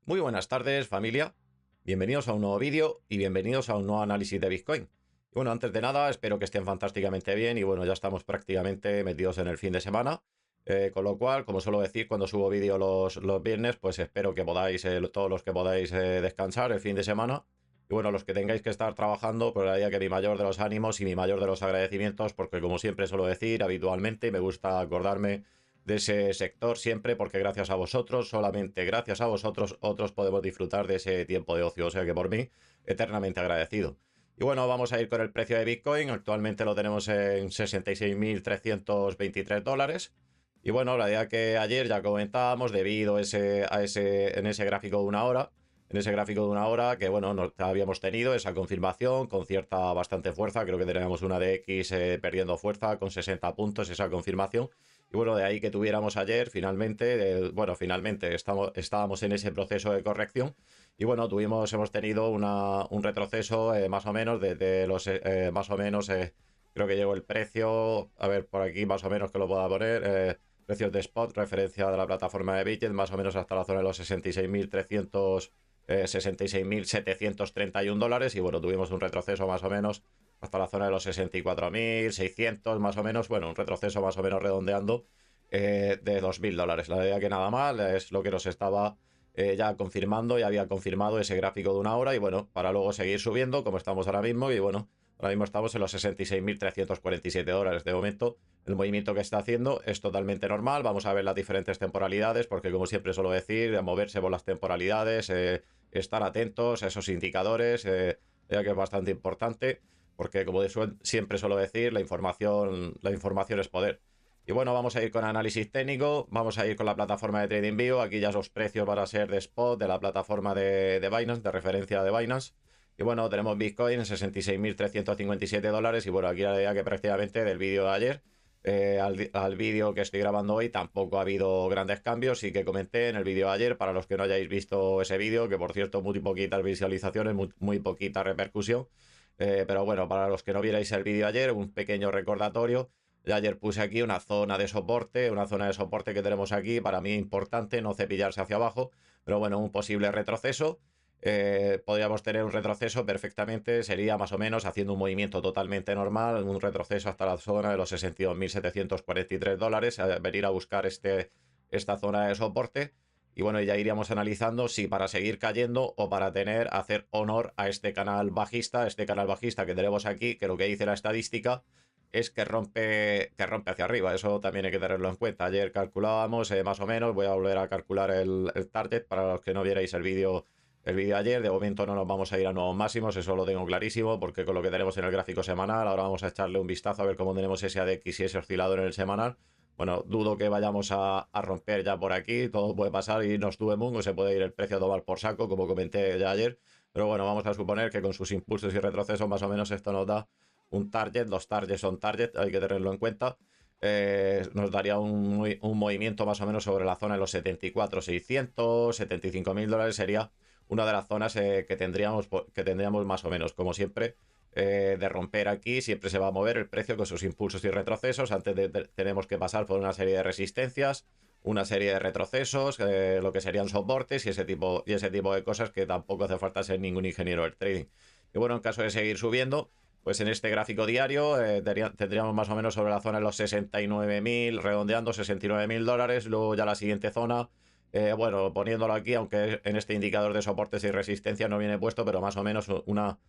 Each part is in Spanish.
Muy buenas tardes, familia. Bienvenidos a un nuevo vídeo y bienvenidos a un nuevo análisis de Bitcoin. Y bueno, antes de nada, espero que estén fantásticamente bien y bueno, ya estamos prácticamente metidos en el fin de semana. Con lo cual, como suelo decir cuando subo vídeo los viernes, pues espero que podáis, todos los que podáis descansar el fin de semana. Y bueno, los que tengáis que estar trabajando, pues la idea que mi mayor de los ánimos y mi mayor de los agradecimientos, porque como siempre suelo decir habitualmente, me gusta acordarme de ese sector siempre, porque gracias a vosotros, solamente gracias a vosotros, otros podemos disfrutar de ese tiempo de ocio. O sea que por mí, eternamente agradecido. Y bueno, vamos a ir con el precio de Bitcoin. Actualmente lo tenemos en 66.323 dólares. Y bueno, la idea que ayer ya comentábamos, debido en ese gráfico de una hora, que bueno, habíamos tenido esa confirmación con cierta bastante fuerza. Creo que teníamos una de X perdiendo fuerza con 60 puntos, esa confirmación. Y bueno, de ahí que tuviéramos ayer, finalmente, finalmente estábamos en ese proceso de corrección. Y bueno, hemos tenido un retroceso más o menos desde los, más o menos, creo que llegó el precio, a ver, por aquí más o menos que lo pueda poner, precios de spot, referencia de la plataforma de Bitget, más o menos hasta la zona de los 66.731 dólares. Y bueno, tuvimos un retroceso más o menos hasta la zona de los 64.600 más o menos, bueno, un retroceso más o menos redondeando de 2.000 dólares. La idea que nada mal es lo que nos estaba ya confirmando, y había confirmado ese gráfico de una hora, y bueno, para luego seguir subiendo como estamos ahora mismo. Y bueno, ahora mismo estamos en los 66.347 dólares de momento. El movimiento que está haciendo es totalmente normal. Vamos a ver las diferentes temporalidades, porque como siempre suelo decir, a moverse por las temporalidades, estar atentos a esos indicadores, ya que es bastante importante, porque como siempre suelo decir, la información es poder. Y bueno, vamos a ir con análisis técnico, vamos a ir con la plataforma de TradingView. Aquí ya los precios van a ser de spot de la plataforma de Binance, de referencia de Binance. Y bueno, tenemos Bitcoin en 66.357 dólares. Y bueno, aquí la idea que prácticamente del vídeo de ayer al vídeo que estoy grabando hoy tampoco ha habido grandes cambios. Sí que comenté en el vídeo de ayer, para los que no hayáis visto ese vídeo, que por cierto muy poquitas visualizaciones, muy poquita repercusión. Pero bueno, para los que no vierais el vídeo ayer, un pequeño recordatorio. Ya ayer puse aquí una zona de soporte que tenemos aquí, para mí importante, no cepillarse hacia abajo, pero bueno, un posible retroceso. Podríamos tener un retroceso perfectamente, sería más o menos haciendo un movimiento totalmente normal, un retroceso hasta la zona de los 62.743 dólares, venir a buscar esta zona de soporte. Y bueno, ya iríamos analizando si para seguir cayendo o para hacer honor a este canal bajista, que tenemos aquí, que lo que dice la estadística es que rompe hacia arriba. Eso también hay que tenerlo en cuenta. Ayer calculábamos más o menos, voy a volver a calcular el target para los que no vierais el vídeo ayer. De momento no nos vamos a ir a nuevos máximos, eso lo tengo clarísimo, porque con lo que tenemos en el gráfico semanal, ahora vamos a echarle un vistazo a ver cómo tenemos ese ADX y ese oscilador en el semanal. Bueno, dudo que vayamos a romper ya por aquí, todo puede pasar y nos tuve mungo, se puede ir el precio a tomar por saco, como comenté ya ayer. Pero bueno, vamos a suponer que con sus impulsos y retrocesos más o menos esto nos da un target. Los targets son target, hay que tenerlo en cuenta. Nos daría un movimiento más o menos sobre la zona de los 74.600, 75.000 dólares. Sería una de las zonas que tendríamos más o menos, como siempre. De romper aquí, siempre se va a mover el precio con sus impulsos y retrocesos. Tenemos que pasar por una serie de resistencias, una serie de retrocesos, lo que serían soportes y ese tipo de cosas, que tampoco hace falta ser ningún ingeniero del trading. Y bueno, en caso de seguir subiendo, pues en este gráfico diario tendríamos más o menos sobre la zona de los 69.000, redondeando 69.000 dólares. Luego ya la siguiente zona, bueno, poniéndolo aquí, aunque en este indicador de soportes y resistencia no viene puesto, pero más o menos una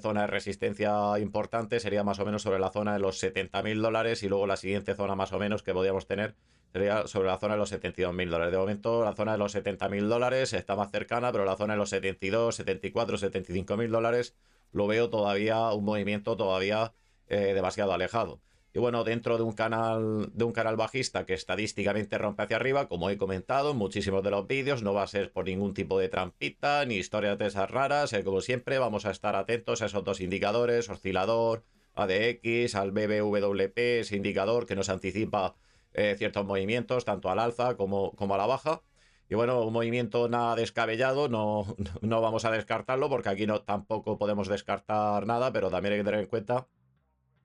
zona de resistencia importante sería más o menos sobre la zona de los 70.000 dólares. Y luego la siguiente zona más o menos que podríamos tener sería sobre la zona de los 72.000 dólares. De momento la zona de los 70.000 dólares está más cercana, pero la zona de los 72, 74, 75.000 dólares lo veo todavía un movimiento todavía demasiado alejado. Y bueno, dentro de un canal bajista que estadísticamente rompe hacia arriba, como he comentado en muchísimos de los vídeos, no va a ser por ningún tipo de trampita ni historias de esas raras. Como siempre, vamos a estar atentos a esos dos indicadores, oscilador, ADX, al BBWP, ese indicador que nos anticipa ciertos movimientos, tanto al alza como a la baja. Y bueno, un movimiento nada descabellado, no vamos a descartarlo, porque aquí no tampoco podemos descartar nada, pero también hay que tener en cuenta,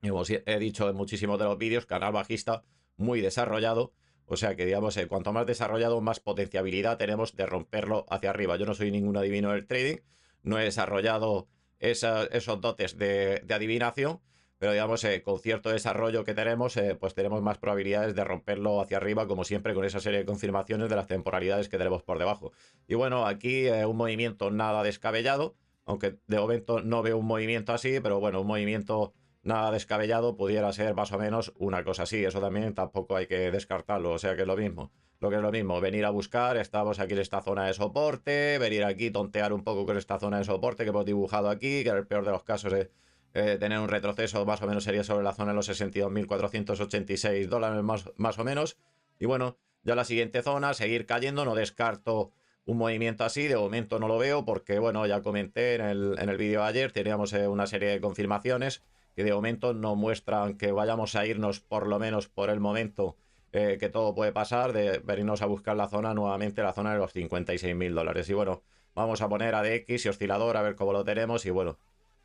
como he dicho en muchísimos de los vídeos, canal bajista muy desarrollado. O sea que, digamos, cuanto más desarrollado, más potenciabilidad tenemos de romperlo hacia arriba. Yo no soy ningún adivino del trading, no he desarrollado esos dotes de adivinación, pero digamos, con cierto desarrollo que tenemos, pues tenemos más probabilidades de romperlo hacia arriba, como siempre, con esa serie de confirmaciones de las temporalidades que tenemos por debajo. Y bueno, aquí un movimiento nada descabellado, aunque de momento no veo un movimiento así, pero bueno, un movimiento nada descabellado pudiera ser más o menos una cosa así. Eso también tampoco hay que descartarlo, o sea que es lo mismo. Lo que es lo mismo, venir a buscar, estamos aquí en esta zona de soporte, venir aquí, tontear un poco con esta zona de soporte que hemos dibujado aquí, que en el peor de los casos es tener un retroceso más o menos sería sobre la zona de los 62.486 dólares más o menos. Y bueno, ya la siguiente zona, seguir cayendo, no descarto un movimiento así, de momento no lo veo porque bueno, ya comenté en el vídeo de ayer, teníamos una serie de confirmaciones que de momento no muestran que vayamos a irnos por lo menos por el momento, que todo puede pasar, de venirnos a buscar la zona nuevamente, la zona de los 56.000 dólares. Y bueno, vamos a poner ADX y oscilador a ver cómo lo tenemos y bueno,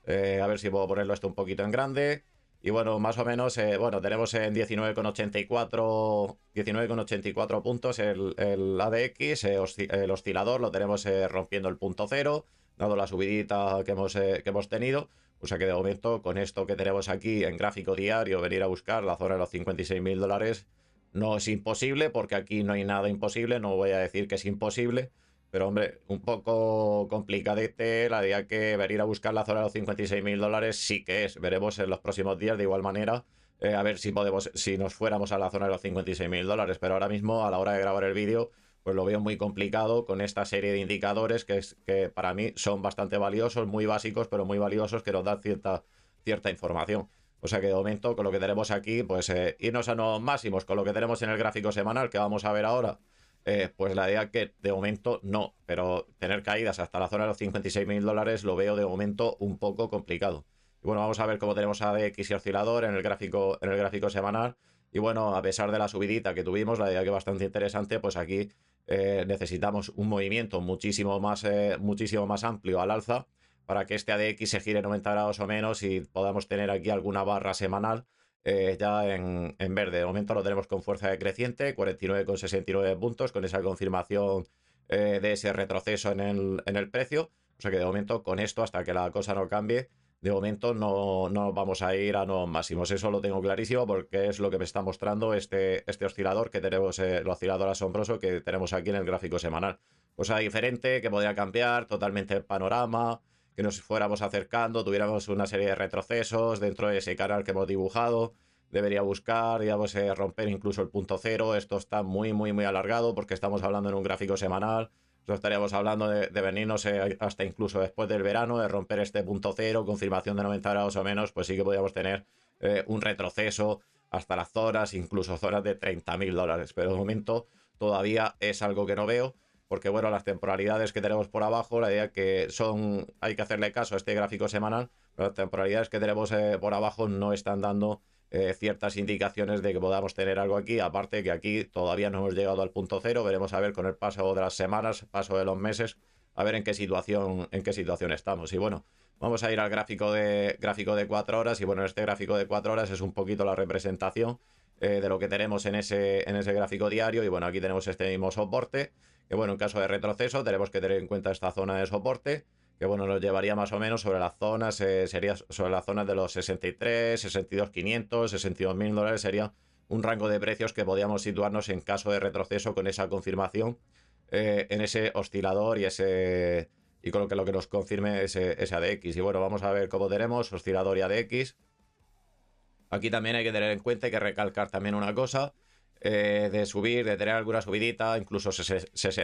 a ver si puedo ponerlo esto un poquito en grande. Y bueno, más o menos, bueno, tenemos en 19,84 puntos el ADX, el oscilador lo tenemos rompiendo el punto cero, dado la subidita que hemos tenido. O sea que de momento, con esto que tenemos aquí en gráfico diario, venir a buscar la zona de los 56.000 dólares no es imposible, porque aquí no hay nada imposible, no voy a decir que es imposible, pero hombre, un poco complicadete la idea que venir a buscar la zona de los 56.000 dólares sí que es. Veremos en los próximos días de igual manera, a ver si podemos, si nos fuéramos a la zona de los 56.000 dólares, pero ahora mismo a la hora de grabar el vídeo pues lo veo muy complicado con esta serie de indicadores que para mí son bastante valiosos, muy básicos, pero muy valiosos, que nos dan cierta información. O sea que de momento, con lo que tenemos aquí, pues irnos a nuevos máximos, con lo que tenemos en el gráfico semanal, que vamos a ver ahora, pues la idea que de momento no, pero tener caídas hasta la zona de los 56.000 dólares lo veo de momento un poco complicado. Y bueno, vamos a ver cómo tenemos a ADX y oscilador en el gráfico semanal. Y bueno, a pesar de la subidita que tuvimos, la idea que bastante interesante, pues aquí necesitamos un movimiento muchísimo más amplio al alza para que este ADX se gire 90 grados o menos y podamos tener aquí alguna barra semanal ya en verde. De momento lo tenemos con fuerza decreciente, 49,69 puntos, con esa confirmación de ese retroceso en el precio. O sea que de momento con esto, hasta que la cosa no cambie, de momento no vamos a ir a nuevos máximos. Eso lo tengo clarísimo porque es lo que me está mostrando este oscilador que tenemos, el oscilador asombroso que tenemos aquí en el gráfico semanal. Cosa diferente que podría cambiar totalmente el panorama, que nos fuéramos acercando, tuviéramos una serie de retrocesos dentro de ese canal que hemos dibujado. Debería buscar, digamos, romper incluso el punto cero. Esto está muy alargado porque estamos hablando en un gráfico semanal. Estaríamos hablando de venirnos hasta incluso después del verano, de romper este punto cero, confirmación de 90 grados o menos, pues sí que podríamos tener un retroceso hasta las zonas, incluso zonas de 30.000 dólares. Pero de momento todavía es algo que no veo, porque bueno, las temporalidades que tenemos por abajo, la idea que son, hay que hacerle caso a este gráfico semanal, pero las temporalidades que tenemos por abajo no están dando ciertas indicaciones de que podamos tener algo aquí, aparte que aquí todavía no hemos llegado al punto cero. Veremos a ver con el paso de las semanas, paso de los meses, a ver en qué situación estamos. Y bueno, vamos a ir al gráfico de 4 horas, y bueno, este gráfico de 4 horas es un poquito la representación de lo que tenemos en ese gráfico diario. Y bueno, aquí tenemos este mismo soporte, que bueno, en caso de retroceso tenemos que tener en cuenta esta zona de soporte, que bueno, nos llevaría más o menos sobre las zonas, sería sobre las zonas de los 63, 62.500, 62.000 dólares, sería un rango de precios que podíamos situarnos en caso de retroceso con esa confirmación en ese oscilador y con lo que nos confirme ese ADX. Y bueno, vamos a ver cómo tenemos oscilador y ADX. Aquí también hay que tener en cuenta, hay que recalcar también una cosa, de subir, de tener alguna subidita, incluso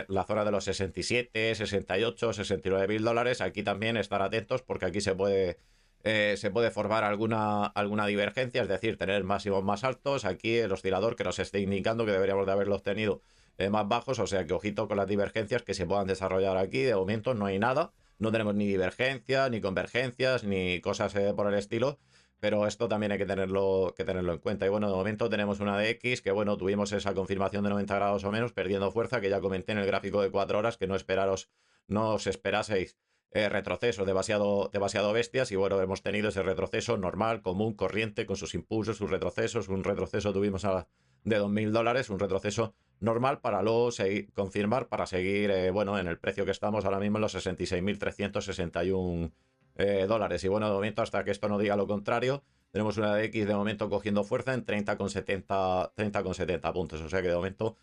la zona de los 67, 68, 69.000 dólares. Aquí también estar atentos porque aquí se puede formar alguna divergencia, es decir, tener máximos más altos. Aquí el oscilador que nos esté indicando que deberíamos de haberlo obtenido más bajos, o sea que ojito con las divergencias que se puedan desarrollar aquí. De momento no hay nada, no tenemos ni divergencias, ni convergencias, ni cosas por el estilo. Pero esto también hay que tenerlo en cuenta. Y bueno, de momento tenemos una DX que, bueno, tuvimos esa confirmación de 90 grados o menos, perdiendo fuerza, que ya comenté en el gráfico de 4 horas, que no os esperaseis retrocesos demasiado bestias. Y bueno, hemos tenido ese retroceso normal, común, corriente, con sus impulsos, sus retrocesos. Un retroceso tuvimos de $2.000, un retroceso normal para luego confirmar para seguir, bueno, en el precio que estamos ahora mismo en los 66.361 dólares. Y bueno, de momento, hasta que esto no diga lo contrario, tenemos una DX de momento cogiendo fuerza en 30,70 puntos. O sea que de momento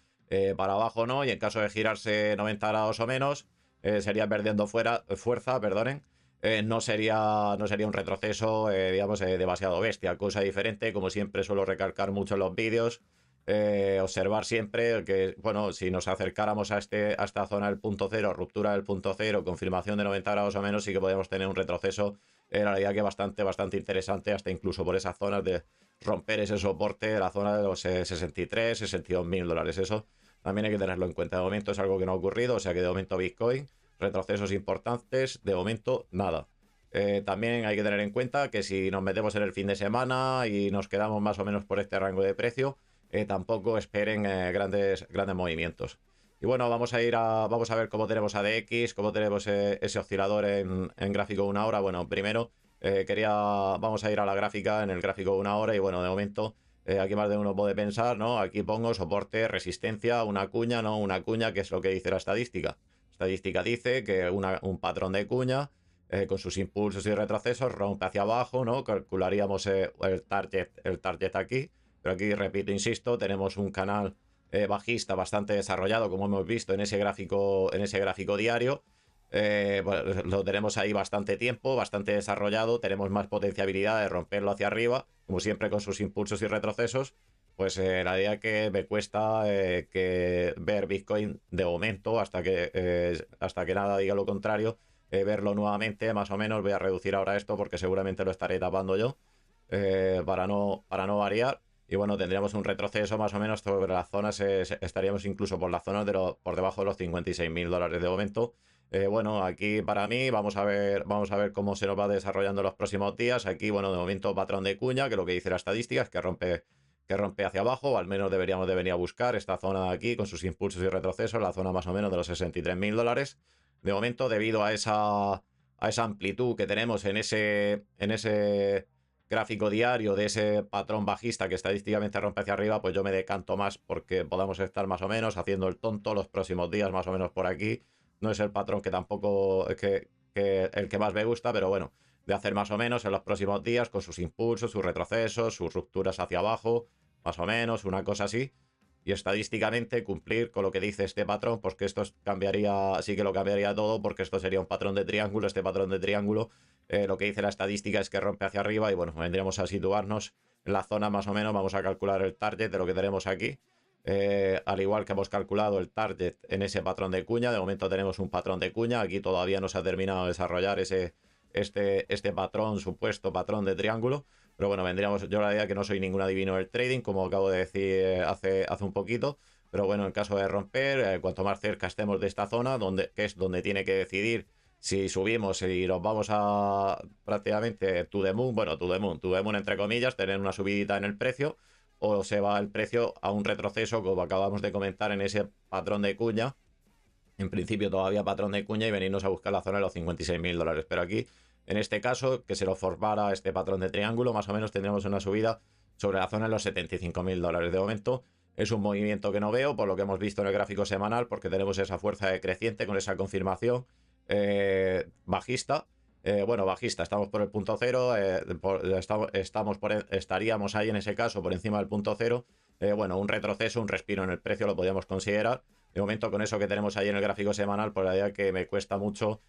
para abajo no, y en caso de girarse 90 grados o menos, sería perdiendo fuerza, perdonen. No sería un retroceso, digamos, demasiado bestia, cosa diferente, como siempre suelo recalcar mucho en los vídeos. Observar siempre que, bueno, si nos acercáramos a esta zona del punto cero, ruptura del punto cero, confirmación de 90 grados o menos, sí que podríamos tener un retroceso, en realidad que bastante interesante, hasta incluso por esas zonas de romper ese soporte de la zona de los 63, 62 mil dólares. Eso también hay que tenerlo en cuenta. De momento es algo que no ha ocurrido, o sea que de momento Bitcoin, retrocesos importantes, de momento nada. También hay que tener en cuenta que si nos metemos en el fin de semana y nos quedamos más o menos por este rango de precio, tampoco esperen grandes movimientos. Y bueno, vamos a ver cómo tenemos ADX, cómo tenemos ese oscilador en gráfico de una hora. Bueno, primero vamos a ir a la gráfica en el gráfico de una hora, y bueno, de momento aquí más de uno puede pensar, ¿no? Aquí pongo soporte, resistencia, una cuña, ¿no? Una cuña, que es lo que dice la estadística. La estadística dice que un patrón de cuña con sus impulsos y retrocesos rompe hacia abajo, ¿no? Calcularíamos el target aquí. Pero aquí, repito, insisto, tenemos un canal bajista bastante desarrollado, como hemos visto en ese gráfico diario. Pues lo tenemos ahí bastante tiempo, bastante desarrollado. Tenemos más potenciabilidad de romperlo hacia arriba, como siempre con sus impulsos y retrocesos. Pues la idea que me cuesta que ver Bitcoin de momento, hasta que nada diga lo contrario, verlo nuevamente, más o menos. Voy a reducir ahora esto porque seguramente lo estaré tapando yo, para no variar. Y bueno, tendríamos un retroceso más o menos sobre las zonas, estaríamos incluso por las zonas por debajo de los 56 mil dólares de momento. Bueno, aquí para mí vamos a ver cómo se nos va desarrollando los próximos días. Aquí, bueno, de momento patrón de cuña, que lo que dice la estadística es que rompe hacia abajo, o al menos deberíamos de venir a buscar esta zona de aquí con sus impulsos y retrocesos, la zona más o menos de los 63 mil dólares. De momento, debido a esa amplitud que tenemos en ese gráfico diario de ese patrón bajista que estadísticamente rompe hacia arriba, pues yo me decanto más porque podamos estar más o menos haciendo el tonto los próximos días, más o menos por aquí. No es el patrón que tampoco que el que más me gusta, pero bueno, de hacer más o menos en los próximos días con sus impulsos, sus retrocesos, sus rupturas hacia abajo, más o menos, una cosa así. Y estadísticamente cumplir con lo que dice este patrón, pues que esto sí que lo cambiaría todo, porque esto sería un patrón de triángulo. Este patrón de triángulo, lo que dice la estadística es que rompe hacia arriba, y bueno, vendríamos a situarnos en la zona más o menos. Vamos a calcular el target de lo que tenemos aquí. Al igual que hemos calculado el target en ese patrón de cuña, de momento tenemos un patrón de cuña. Aquí todavía no se ha terminado de desarrollar este patrón, supuesto patrón de triángulo. Pero bueno, yo la idea que no soy ningún adivino del trading, como acabo de decir hace un poquito. Pero bueno, en caso de romper, cuanto más cerca estemos de esta zona, que es donde tiene que decidir si subimos y nos vamos a prácticamente to the moon, bueno, to the moon entre comillas, tener una subidita en el precio, o se va el precio a un retroceso, como acabamos de comentar en ese patrón de cuña. En principio todavía patrón de cuña, y venirnos a buscar la zona de los 56 mil dólares. Pero aquí, en este caso, que se lo formara este patrón de triángulo, más o menos tendremos una subida sobre la zona de los 75 mil dólares. De momento es un movimiento que no veo, por lo que hemos visto en el gráfico semanal, porque tenemos esa fuerza decreciente con esa confirmación bajista. Bueno, bajista, estamos por el punto cero, estaríamos ahí en ese caso por encima del punto cero. Bueno, un retroceso, un respiro en el precio lo podríamos considerar. De momento, con eso que tenemos ahí en el gráfico semanal, por la idea que me cuesta mucho,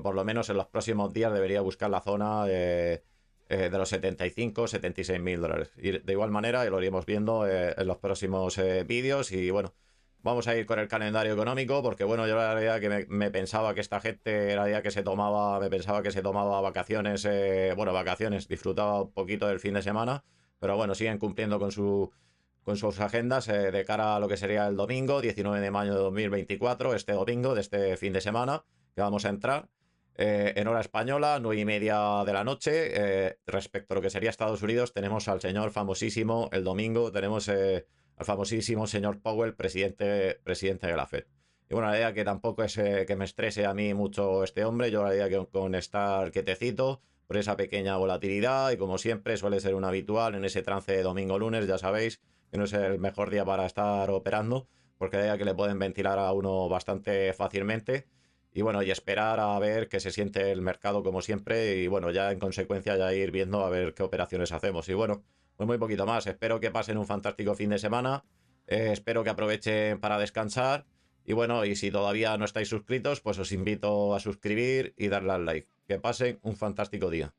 por lo menos en los próximos días debería buscar la zona de los 75, 76 mil dólares. Y de igual manera, lo iremos viendo en los próximos vídeos. Y bueno, vamos a ir con el calendario económico, porque bueno, yo la realidad que me pensaba que esta gente era día que me pensaba que se tomaba vacaciones, bueno, vacaciones, disfrutaba un poquito del fin de semana, pero bueno, siguen cumpliendo con sus agendas de cara a lo que sería el domingo, 19 de mayo de 2024, este domingo de este fin de semana, que vamos a entrar en hora española, 9:30 de la noche. Respecto a lo que sería Estados Unidos, tenemos al señor famosísimo, el domingo tenemos al famosísimo señor Powell, presidente de la Fed. Y bueno, la idea que tampoco es que me estrese a mí mucho este hombre. Yo la idea que con estar quietecito, por esa pequeña volatilidad y como siempre suele ser un habitual en ese trance de domingo-lunes, ya sabéis que no es el mejor día para estar operando porque hay que le pueden ventilar a uno bastante fácilmente. Y bueno, y esperar a ver qué se siente el mercado como siempre y bueno, ya en consecuencia ya ir viendo a ver qué operaciones hacemos. Y bueno, pues muy poquito más. Espero que pasen un fantástico fin de semana. Espero que aprovechen para descansar. Y bueno, y si todavía no estáis suscritos, pues os invito a suscribir y darle al like. Que pasen un fantástico día.